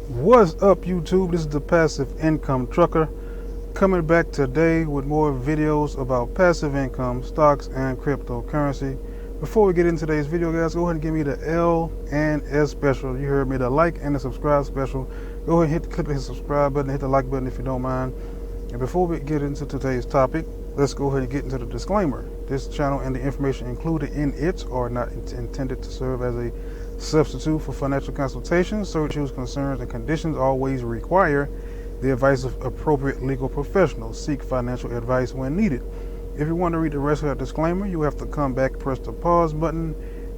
What's up, YouTube? This is the Passive Income Trucker coming back today with more videos about passive income, stocks, and cryptocurrency. Before we get into today's video, guys, go ahead and give me the L and S special. You heard me, the like and the subscribe special. Go ahead and hit the subscribe button, hit the like button if you don't mind. And before we get into today's topic, let's go ahead and get into the disclaimer. This channel and the information included in it are not intended to serve as a substitute for financial consultation. Certain issues, concerns, and conditions always require the advice of appropriate legal professionals. Seek financial advice when needed. If you want to read the rest of that disclaimer, you have to come back, press the pause button,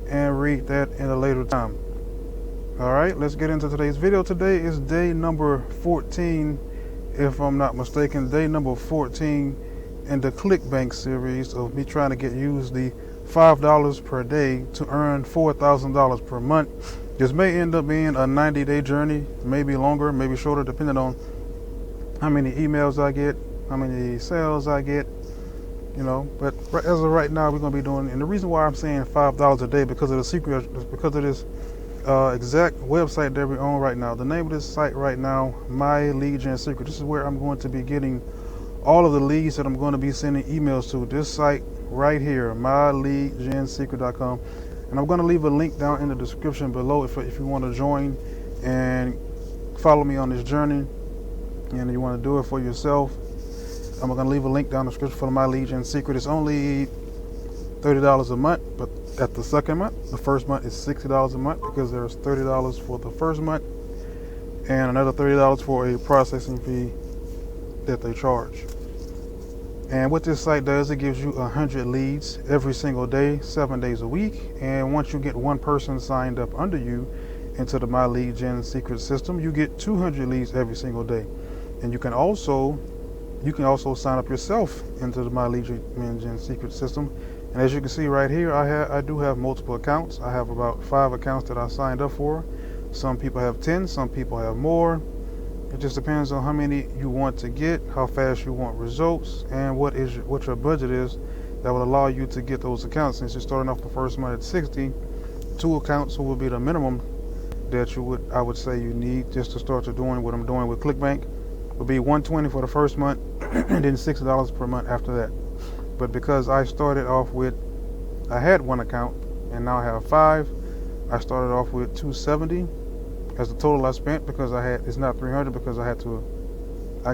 and read that in a later time. All right, let's get into today's video. Today is day number 14, if I'm not mistaken, day number 14 in the Clickbank series of me trying to use the $5 per day to earn $4,000 per month. This may end up being a 90-day journey, maybe longer, maybe shorter, depending on how many emails I get, how many sales I get, but as of right now, we're going to be doing, and the reason why I'm saying $5 a day because of the secret, because of this exact website that we're on right now. The name of this site right now, My Lead Gen Secret. This is where I'm going to be getting all of the leads that I'm going to be sending emails to. This site right here, myleadgensecret.com, and I'm going to leave a link down in the description below if you want to join and follow me on this journey and you want to do it for yourself. I'm going to leave a link down in the description for My Lead Gen Secret. It's only $30 a month, but at the second month, the first month is $60 a month because there's $30 for the first month and another $30 for a processing fee that they charge. And what this site does, it gives you 100 leads every single day, 7 days a week. And once you get one person signed up under you into the My Lead Gen Secret system, you get 200 leads every single day. And you can also sign up yourself into the My Lead Gen Secret system. And as you can see right here, I do have multiple accounts. I have about 5 accounts that I signed up for. Some people have 10, some people have more. It just depends on how many you want to get, how fast you want results, and what your budget is that will allow you to get those accounts. Since you're starting off the first month at 60, 2 accounts will be the minimum that I would say you need just to start doing what I'm doing with Clickbank. Would be $120 for the first month and then $60 per month after that. But because I started off I had 1 account and now I have 5, I started off with $270 as the total I spent, because it's not $300 because I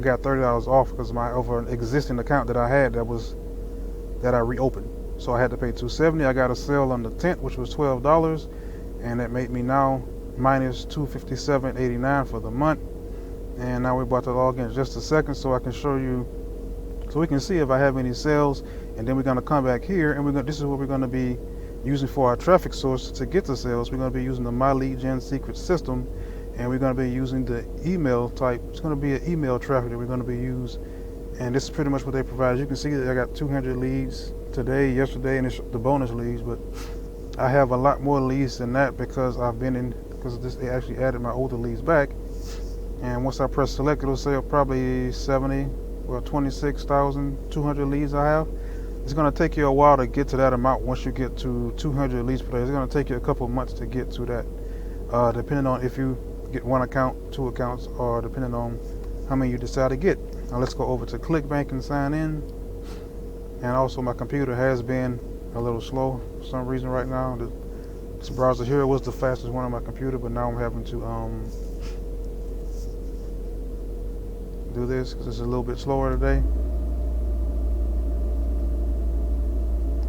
got $30 off because over an existing account that I had that I reopened. So I had to pay $270. I got a sale on the 10th, which was $12, and that made me now minus $257.89 for the month. And now we're about to log in just a second so I can show you, so we can see if I have any sales. And then we're going to come back here and this is what we're going to be using for our traffic source to get the sales. We're going to be using the My Lead Gen Secret system, and we're going to be using the email type. It's going to be an email traffic that we're going to be using, and this is pretty much what they provide. As you can see that I got 200 leads today, yesterday, and it's the bonus leads, but I have a lot more leads than that because they actually added my older leads back. And once I press select, it'll say probably 26,200 leads I have. It's going to take you a while to get to that amount. Once you get to 200 leads per day, it's going to take you a couple of months to get to that, depending on if you get 1 account, 2 accounts, or depending on how many you decide to get. Now let's go over to Clickbank and sign in. And also my computer has been a little slow for some reason right now. This browser here was the fastest one on my computer, but now I'm having to do this because it's a little bit slower today.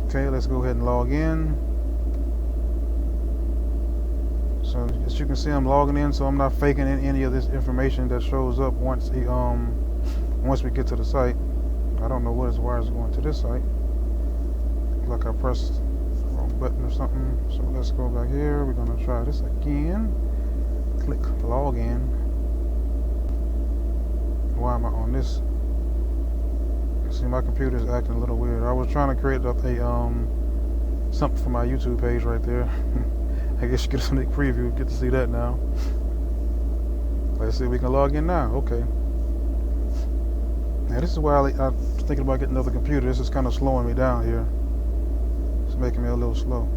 Okay, let's go ahead and log in. So as you can see, I'm logging in, so I'm not faking in any of this information that shows up once we get to the site. I don't know why it's going to this site. Like I pressed the wrong button or something. So let's go back here. We're gonna try this again. Click login. Why am I on this? See, my computer is acting a little weird. I was trying to create something for my YouTube page right there. I guess you get a sneak preview. Get to see that now. Let's see if we can log in now. Okay. Now this is why I'm thinking about getting another computer. This is kind of slowing me down here. It's making me a little slow.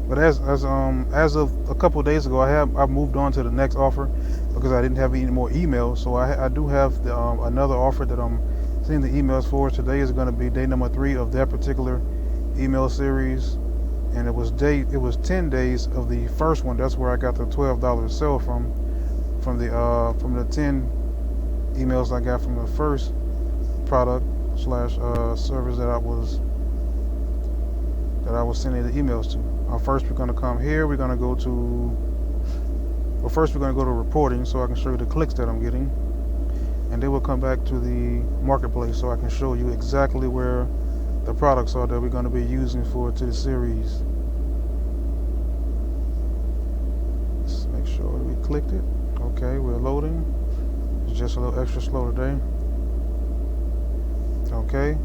But as of a couple of days ago, I moved on to the next offer. because I didn't have any more emails. So I do have the, another offer that I'm seeing the emails for. Today is going to be day number 3 of that particular email series, and it was 10 days of the first one. That's where I got the $12 sale from the 10 emails I got from the first product slash service that I was sending the emails to. First we're going to come here. We're going to go to first we're going to go to reporting, so I can show you the clicks that I'm getting, and then we'll come back to the marketplace so I can show you exactly where the products are that we're going to be using for the series. Let's make sure we clicked it. Okay, we're loading. It's just a little extra slow today. Okay,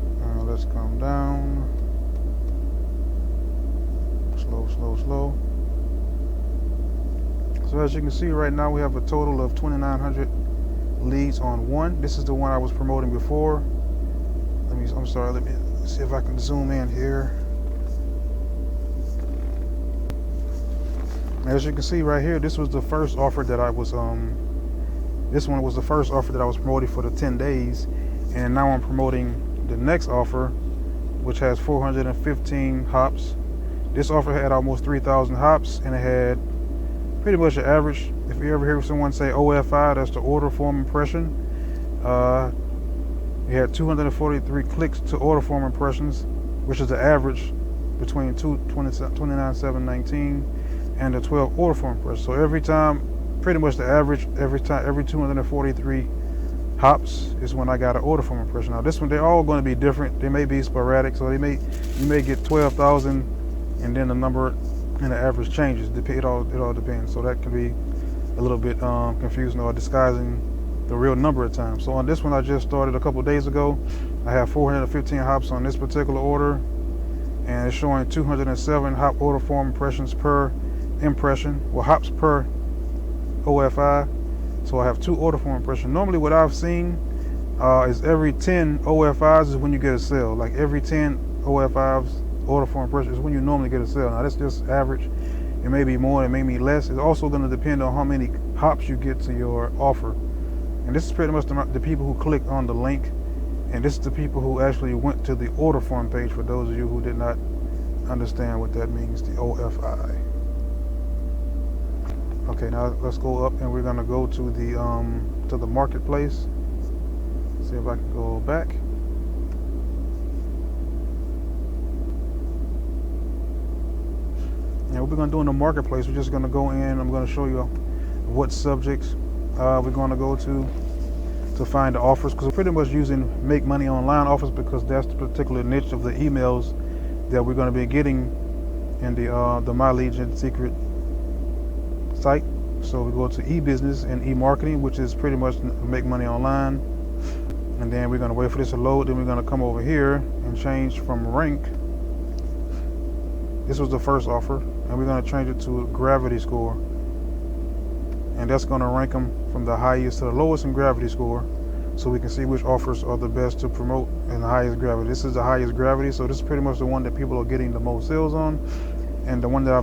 let's come down. Slow. So as you can see right now, we have a total of 2,900 leads on one. This is the one I was promoting before. Let me see if I can zoom in here. As you can see right here, this was the first offer that I was this one was the first offer that I was promoting for the 10 days, and now I'm promoting the next offer, which has 415 hops. This offer had almost 3,000 hops, and it had pretty much an average. If you ever hear someone say OFI, that's the order form impression. It had 243 clicks to order form impressions, which is the average between 29,719 and the 12 order form impressions. So every time, pretty much the average, every 243 hops is when I got an order form impression. Now this one, they're all going to be different. They may be sporadic, so you may get 12,000, and then the number and the average changes. It all depends. So that can be a little bit confusing or disguising the real number of times. So on this one I just started a couple days ago, I have 415 hops on this particular order, and it's showing 207 hop order form impressions per impression, well, hops per OFI. So I have 2 order form impressions. Normally what I've seen is every 10 OFIs is when you get a sale. Like every 10 OFIs, order form impressions, is when you normally get a sale. Now that's just average. It may be more, it may be less. It's also going to depend on how many hops you get to your offer. And this is pretty much the people who clicked on the link, and this is the people who actually went to the order form page, for those of you who did not understand what that means, the OFI. Okay, now let's go up, and we're going to go to the marketplace. See if I can go back. And what we're going to do in the marketplace, we're just going to go in. I'm going to show you what subjects we're going to go to find the offers, because we're pretty much using make money online offers, because that's the particular niche of the emails that we're going to be getting in the My Lead Gen Secret site. So we go to e-business and e-marketing, which is pretty much make money online, and then we're going to wait for this to load. Then we're going to come over here and change from rank. This was the first offer, and we're going to change it to gravity score, and that's going to rank them from the highest to the lowest in gravity score, so we can see which offers are the best to promote in the highest gravity. This is the highest gravity, so this is pretty much the one that people are getting the most sales on. And the one that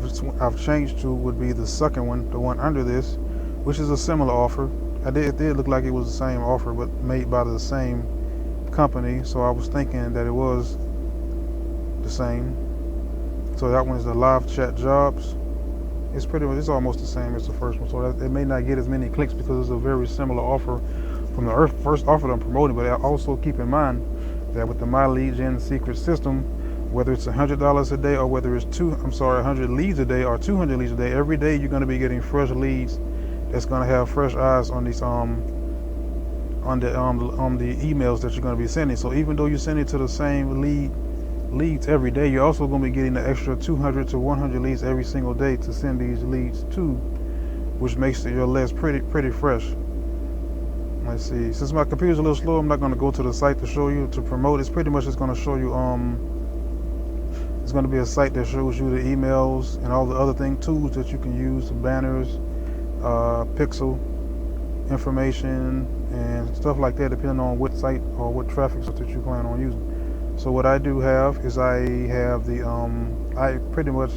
I've changed to would be the second one, the one under this, which is a similar offer. It did look like it was the same offer, but made by the same company, so I was thinking that it was the same. So that one is the live chat jobs. It's almost the same as the first one, so it may not get as many clicks because it's a very similar offer from the first offer that I'm promoting. But I also keep in mind that with the My Lead Gen Secret system, whether it's $100 a day or whether it's 100 leads a day or 200 leads a day, every day you're going to be getting fresh leads that's going to have fresh eyes on these on the emails that you're going to be sending. So even though you're sending to the same leads every day, you're also going to be getting an extra 200 to 100 leads every single day to send these leads to, which makes your list pretty fresh. Let's see. Since my computer's a little slow, I'm not going to go to the site to show you to promote. It's pretty much just going to show you it's going to be a site that shows you the emails and all the other tools that you can use, banners, pixel information, and stuff like that, depending on what site or what traffic that you plan on using. So what I do have is I have I pretty much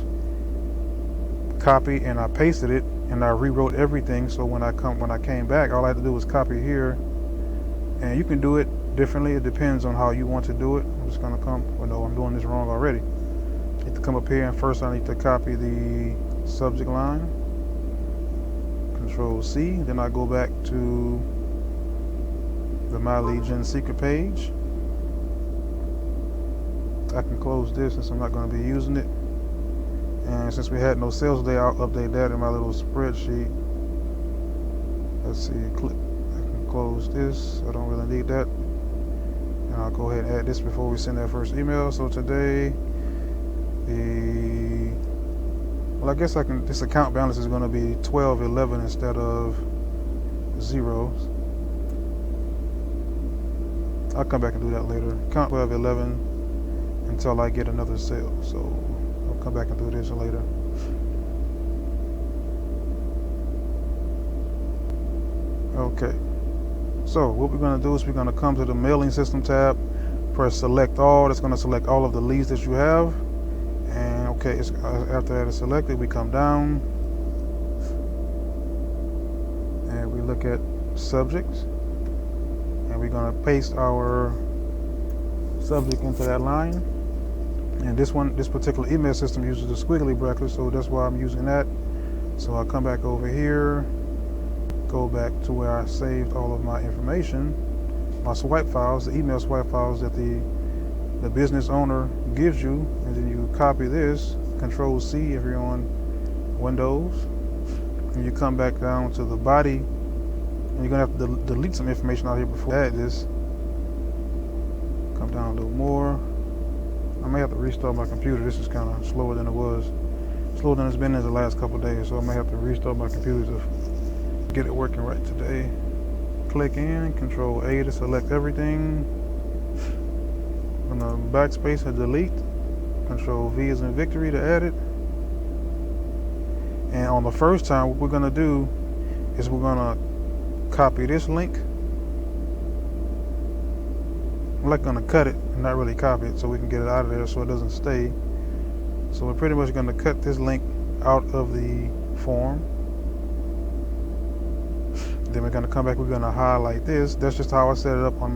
copy and I pasted it and I rewrote everything. So when I came back, all I had to do was copy here, and you can do it differently. It depends on how you want to do it. I'm just gonna come. Well, no, I'm doing this wrong already. I need to come up here, and first I need to copy the subject line. Control C. Then I go back to the My Lead Gen secret page. I can close this since I'm not going to be using it. And since we had no sales day, I'll update that in my little spreadsheet. Let's see, I can close this. I don't really need that. And I'll go ahead and add this before we send that first email. So today, well, I guess this account balance is going to be 1211 instead of 0. I'll come back and do that later. Account 1211 until I get another sale. So I'll come back and do this later. Okay. So what we're going to do is we're going to come to the mailing system tab, press select all. That's going to select all of the leads that you have. And okay, after that is selected, we come down and we look at subjects, and we're going to paste our subject into that line. And this particular email system uses the squiggly bracket, so that's why I'm using that. So I'll come back over here, go back to where I saved all of my information, my swipe files, the email swipe files that the business owner gives you, and then you copy this, Control C if you're on Windows, and you come back down to the body, and you're gonna have to delete some information out here before you add this. Come down a little more. I may have to restart my computer. This is kind of slower than it was, slower than it's been in the last couple of days, so I may have to restart my computer to get it working right today. Click in, Control A to select everything. On the backspace and delete. Control V is in victory to add it. And on the first time, what we're gonna do is we're gonna copy this link. I'm not gonna cut it and not really copy it, so we can get it out of there so it doesn't stay. So we're pretty much gonna cut this link out of the form. Then we're gonna come back. We're gonna highlight this. That's just how I set it up on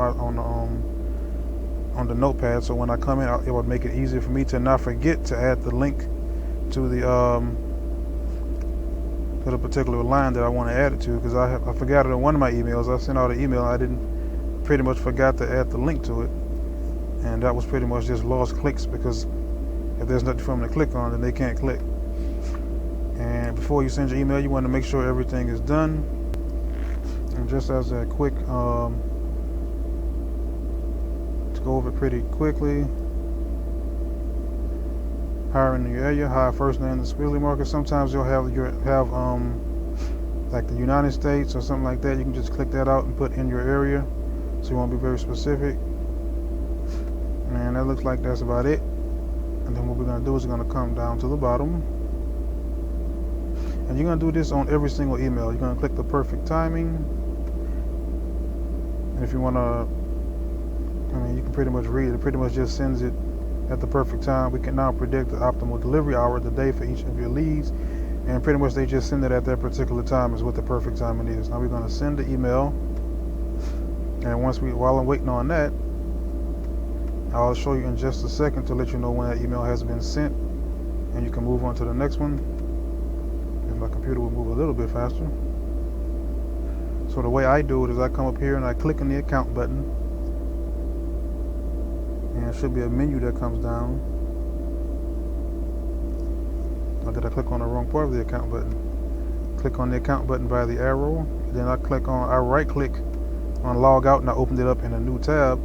the notepad. So when I come in, it would make it easier for me to not forget to add the link to the particular line that I want to add it to, because I forgot it in one of my emails. I sent out an email. I pretty much forgot to add the link to it, and that was pretty much just lost clicks, because if there's nothing for them to click on, then they can't click. And before you send your email, you want to make sure everything is done. And just as a quick to go over it pretty quickly, hiring in your area, hire first name the squiggly marker. Sometimes you'll have like the United States or something like that. You can just click that out and put in your area, so you want to be very specific. And that looks like that's about it. And then what we're going to do is we're going to come down to the bottom, and you're going to do this on every single email. You're going to click the perfect timing, and if you want to, you can pretty much read it. It pretty much just sends it at the perfect time. We can now predict the optimal delivery hour of the day for each of your leads, and pretty much they just send it at that particular time is what the perfect timing is. Now we're going to send the email, and while I'm waiting on that, I'll show you in just a second to let you know when that email has been sent, and you can move on to the next one. And my computer will move a little bit faster. So the way I do it is I come up here and I click on the account button, and it should be a menu that comes down. Or did I click on the wrong part of the account button? Click on the account button by the arrow. Then I right click on log out, and I opened it up in a new tab.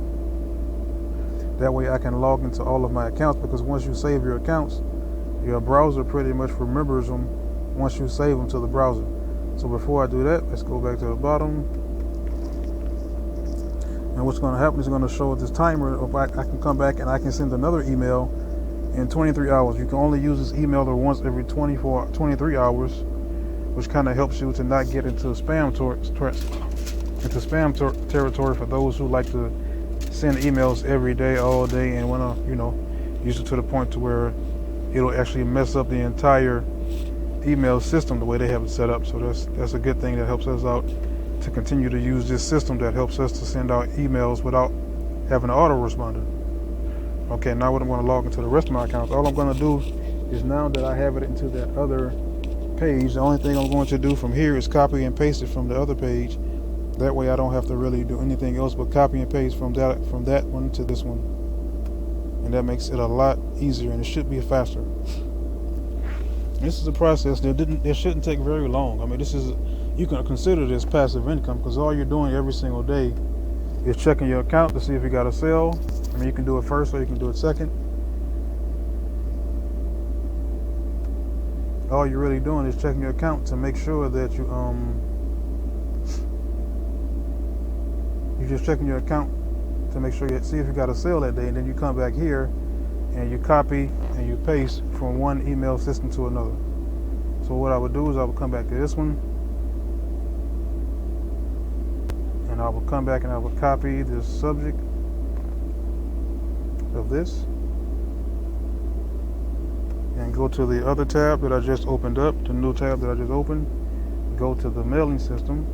That way I can log into all of my accounts, because once you save your accounts, your browser pretty much remembers them once you save them to the browser. So before I do that, let's go back to the bottom. And what's going to happen is going to show this timer of I can come back and I can send another email in 23 hours. You can only use this emailer once every 23 hours, which kind of helps you to not get into spam territory for those who like to send emails every day, all day, and want to, use it to the point to where it'll actually mess up the entire email system the way they have it set up. So that's a good thing that helps us out to continue to use this system that helps us to send out emails without having an autoresponder. Okay, now what I'm going to log into the rest of my accounts. All I'm going to do is, now that I have it into that other page, the only thing I'm going to do from here is copy and paste it from the other page. That way I don't have to really do anything else but copy and paste from that one to this one. And that makes it a lot easier, and it should be faster. This is a process that shouldn't take very long. I mean, you can consider this passive income, because all you're doing every single day is checking your account to see if you got a sale. I mean, you can do it first or you can do it second. All you're really doing is checking your account to make sure that you're just checking your account to make sure see if you got a sale that day, and then you come back here and you copy and you paste from one email system to another. So what I would do is I would come back to this one, and I would come back and I would copy the subject of this and go to the other tab that I just opened up, the new tab that I just opened, go to the mailing system,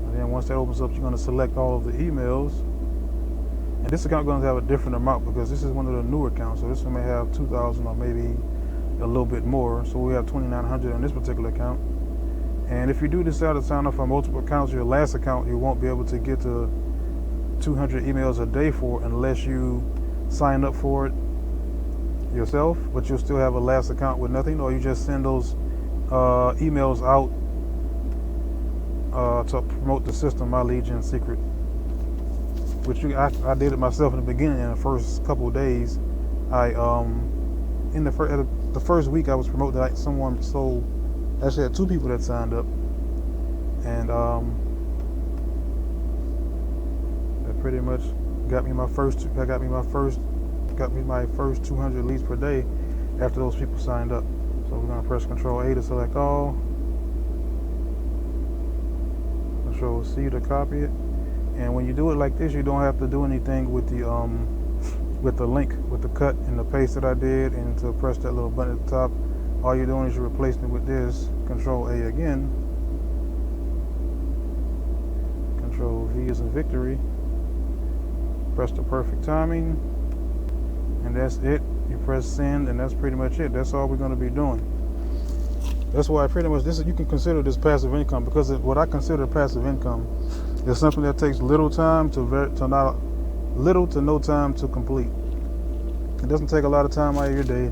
and then once that opens up, you're going to select all of the emails. And this account is going to have a different amount because this is one of the newer accounts, so this one may have 2,000 or maybe a little bit more. So we have 2,900 on this particular account. And if you do decide to sign up for multiple accounts, your last account you won't be able to get to 200 emails a day for unless you sign up for it yourself, but you'll still have a last account with nothing, or you just send those emails out to promote the system, My Legion Secret, which I did it myself in the beginning. In the first couple of days, in the first week I was promoting, like someone sold. Actually, had 2 people that signed up, and that pretty much got me my first 200 leads per day after those people signed up. So we're gonna press Control A to select all, Control C to copy it. And when you do it like this, you don't have to do anything with the link, with the cut and the paste that I did, and to press that little button at the top. All you're doing is you're replacing it with this. Control A again. Control V is in victory. Press the perfect timing, and that's it. You press send, and that's pretty much it. That's all we're going to be doing. That's why pretty much you can consider this passive income, because what I consider passive income is something that takes little to no time to complete. It doesn't take a lot of time out of your day.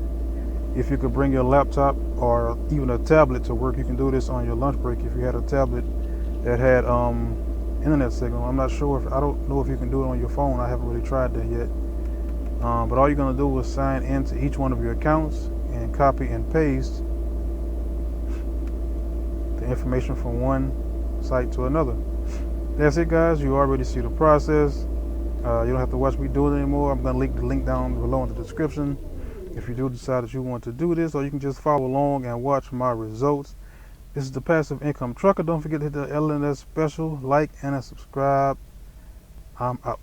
If you could bring your laptop or even a tablet to work, you can do this on your lunch break. If you had a tablet that had internet signal, I don't know if you can do it on your phone. I haven't really tried that yet. But all you're going to do is sign into each one of your accounts and copy and paste the information from one site to another. That's it, guys. You already see the process. You don't have to watch me do it anymore. I'm going to link the link down below in the description if you do decide that you want to do this, or you can just follow along and watch my results. This is the Passive Income Trucker. Don't forget to hit the LNS special, like, and subscribe. I'm out.